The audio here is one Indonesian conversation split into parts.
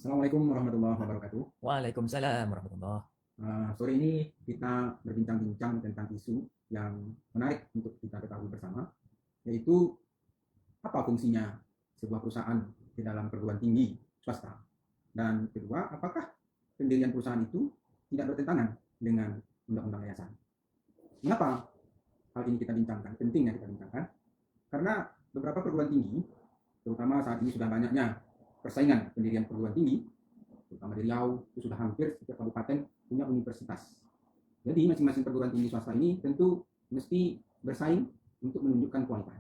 Assalamualaikum warahmatullahi wabarakatuh. Waalaikumsalam warahmatullah. Sore ini kita berbincang-bincang tentang isu yang menarik untuk kita ketahui bersama, yaitu apa fungsinya sebuah perusahaan di dalam perguruan tinggi swasta. Dan kedua, apakah pendirian perusahaan itu tidak bertentangan dengan undang-undang yayasan. Mengapa hal ini kita bincangkan? Pentingnya kita bincangkan, karena beberapa perguruan tinggi, terutama saat ini sudah banyaknya persaingan pendirian perguruan tinggi, terutama di Riau, itu sudah hampir setiap kabupaten punya universitas. Jadi masing-masing perguruan tinggi swasta ini tentu mesti bersaing untuk menunjukkan kualitas.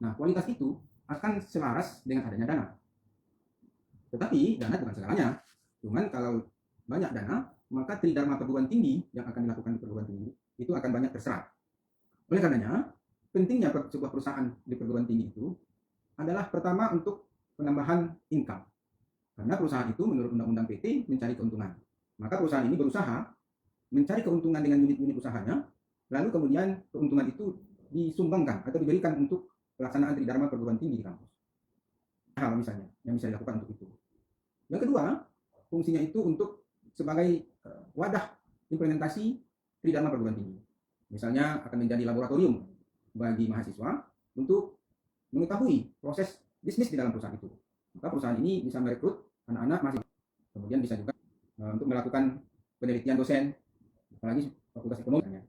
Nah, kualitas itu akan selaras dengan adanya dana. Tetapi dana bukan segalanya. Cuman kalau banyak dana, maka tridharma perguruan tinggi yang akan dilakukan di perguruan tinggi itu akan banyak terserap. Oleh karenanya, pentingnya sebuah perusahaan di perguruan tinggi itu adalah pertama untuk penambahan income. Karena perusahaan itu menurut Undang-Undang PT mencari keuntungan. Maka perusahaan ini berusaha mencari keuntungan dengan unit-unit usahanya, lalu kemudian keuntungan itu disumbangkan atau diberikan untuk pelaksanaan tridharma perguruan tinggi di kampus. Hal misalnya yang bisa dilakukan untuk itu. Yang kedua, fungsinya itu untuk sebagai wadah implementasi tridharma perguruan tinggi. Misalnya akan menjadi laboratorium bagi mahasiswa untuk mengetahui proses bisnis di dalam perusahaan itu. Maka perusahaan ini bisa merekrut anak-anak mahasiswa. Kemudian bisa juga untuk melakukan penelitian dosen, apalagi fakultas ekonomi,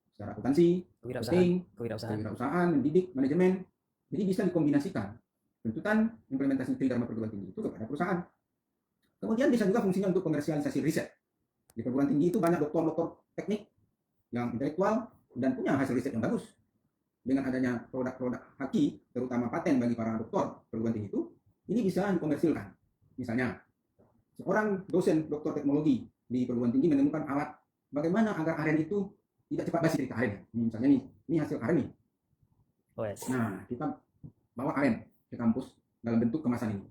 secara akuntansi, kewirausahaan, mendidik, manajemen. Jadi bisa dikombinasikan tuntutan implementasi tridharma perguruan tinggi itu kepada perusahaan. Kemudian bisa juga fungsinya untuk komersialisasi riset. Di perguruan tinggi itu banyak doktor-doktor teknik yang intelektual dan punya hasil riset yang bagus. Dengan adanya produk-produk haki, terutama paten bagi para doktor perguruan tinggi itu, ini bisa dikomersilkan. Misalnya, seorang dosen doktor teknologi di perguruan tinggi menemukan alat bagaimana agar aren itu tidak cepat basi ketika aren. Misalnya ini hasil aren nih. Nah, kita bawa aren ke kampus dalam bentuk kemasan ini.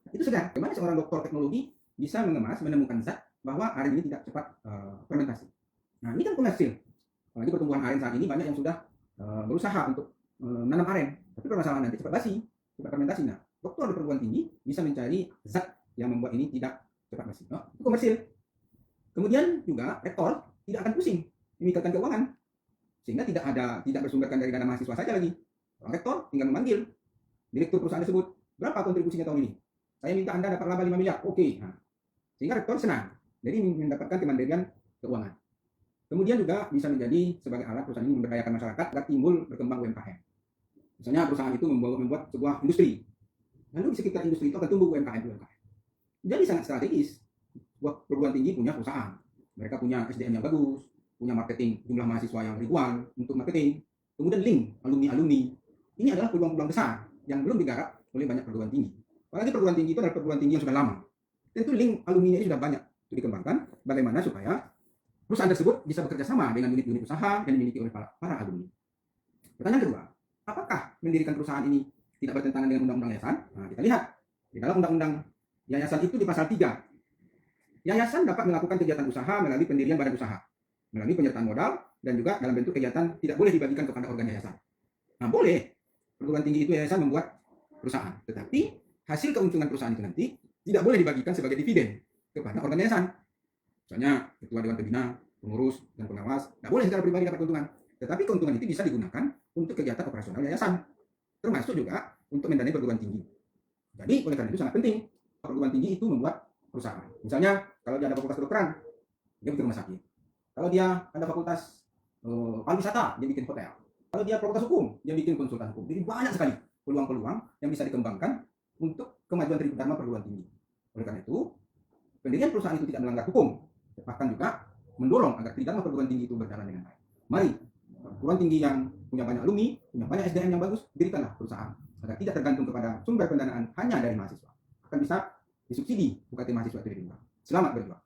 Itu sudah. Bagaimana seorang doktor teknologi bisa mengemas, menemukan zat bahwa aren ini tidak cepat fermentasi. Nah, ini kan komersil. Apalagi pertumbuhan aren saat ini banyak yang sudah berusaha untuk menanam aren, tapi permasalahan nanti cepat basi, cepat fermentasi. Nah, dokter di perguruan tinggi bisa mencari zat yang membuat ini tidak cepat basi. Itu komersil. Kemudian juga rektor tidak akan pusing memikirkan keuangan, sehingga tidak bersumberkan dari dana mahasiswa saja lagi. Rektor tinggal memanggil direktur perusahaan tersebut, berapa kontribusinya tahun ini? Saya minta Anda dapat laba 5 miliar. Oke. Nah, sehingga rektor senang. Jadi mendapatkan kemandirian keuangan. Kemudian juga bisa menjadi sebagai alat perusahaan ini memberdayakan masyarakat agar timbul berkembang UMKM. Misalnya perusahaan itu membuat sebuah industri. Lalu di sekitar industri itu akan tumbuh UMKM. Jadi sangat strategis. Sebuah perguruan tinggi punya perusahaan. Mereka punya SDM yang bagus, punya marketing, jumlah mahasiswa yang ribuan untuk marketing. Kemudian link alumni-alumni. Ini adalah peluang-peluang besar yang belum digarap oleh banyak perguruan tinggi. Apalagi perguruan tinggi itu adalah perguruan tinggi yang sudah lama. Tentu link alumni ini sudah banyak untuk dikembangkan. Bagaimana supaya perusahaan tersebut bisa bekerja sama dengan unit-unit usaha yang dimiliki oleh para alumni. Pertanyaan kedua, apakah mendirikan perusahaan ini tidak bertentangan dengan undang-undang yayasan? Nah, kita lihat di dalam undang-undang yayasan itu di pasal 3. Yayasan dapat melakukan kegiatan usaha melalui pendirian badan usaha, melalui penyertaan modal, dan juga dalam bentuk kegiatan tidak boleh dibagikan kepada organ yayasan. Nah, boleh perguruan tinggi itu yayasan membuat perusahaan, tetapi hasil keuntungan perusahaan itu nanti tidak boleh dibagikan sebagai dividen kepada organ yayasan. Misalnya ketua dewan pembina, pengurus, dan pengawas tidak boleh secara pribadi dapat keuntungan, tetapi keuntungan itu bisa digunakan untuk kegiatan operasional yayasan, termasuk juga untuk mendanai perguruan tinggi. Jadi oleh karena itu sangat penting perguruan tinggi itu membuat perusahaan. Misalnya kalau dia ada fakultas kedokteran, dia bikin rumah sakit. Kalau dia ada fakultas pariwisata, dia bikin hotel. Kalau dia fakultas hukum, dia bikin konsultan hukum. Jadi banyak sekali peluang-peluang yang bisa dikembangkan untuk kemajuan tridharma perguruan tinggi. Oleh karena itu, pendirian perusahaan itu tidak melanggar hukum, bahkan juga mendorong agar tridharma perguruan tinggi itu berjalan dengan baik. Mari, perguruan tinggi yang punya banyak alumni, punya banyak SDM yang bagus, dirikanlah perusahaan agar tidak tergantung kepada sumber pendanaan hanya dari mahasiswa. Akan bisa disubsidi UKT mahasiswa itu diterima. Selamat berjuang.